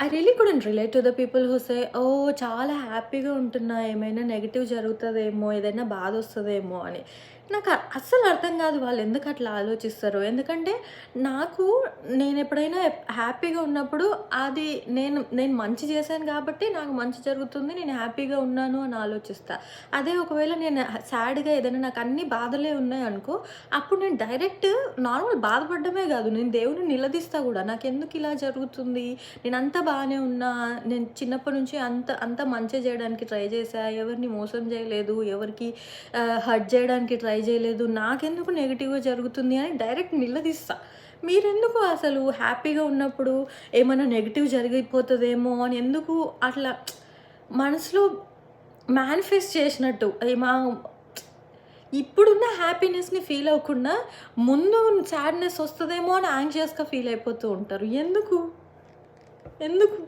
I really couldn't relate to the people who say oh! చాలా హ్యాపీగా ఉంటున్నా, ఏమైనా నెగెటివ్ జరుగుతదేమో, ఏదైనా బాధొస్తదేమో అని. నాకు అస్సలు అర్థం కాదు వాళ్ళెందుకు అట్లా ఆలోచిస్తారో. ఎందుకంటే నాకు నేనెప్పుడైనా హ్యాపీగా ఉన్నప్పుడు అది నేను నేను మంచి చేశాను కాబట్టి నాకు మంచి జరుగుతుంది. నేను హ్యాపీగా ఉన్నాను అని ఆలోచిస్తా. అదే ఒకవేళ నేను సాడ్‌గా ఏదైనా నాకు అన్ని బాధలే ఉన్నాయనుకో, అప్పుడు నేను డైరెక్ట్ నార్మల్ బాధపడడమే గాదు, నేను దేవుడిని నిలదీస్తా గూడా. నాకెందుకు ఇలా జరుగుతుంది? నేనంతా బానే ఉన్నా. నేను చిన్నప్పటి నుంచి అంత మంచే జేయడానికి ట్రై చేశా. ఎవరిని మోసం జేయలేదు. ఎవరికీ హర్ట్ జేయడానికి ట్రై జేయలేదు. నాకెందుకు నెగెటివ్‌గా జరుగుతుంది అని డైరెక్ట్ నిలదీస్తా. మీరెందుకు అసలు హ్యాపీగా ఉన్నప్పుడు ఏమన్నా నెగెటివ్ జరిగిపోతదేమో అని ఎందుకు అట్లా మనసులో మేనిఫెస్ట్ చేసినట్టు ఇప్పుడున్న హ్యాపీనెస్‌ని ఫీల్ అవ్వకుండా ముందు సాడ్‌నెస్ వస్తదేమో అని యాంగ్షియస్‌గా ఫీల్ అయిపోతూ ఉంటారు. ఎందుకు? ఎందుకు?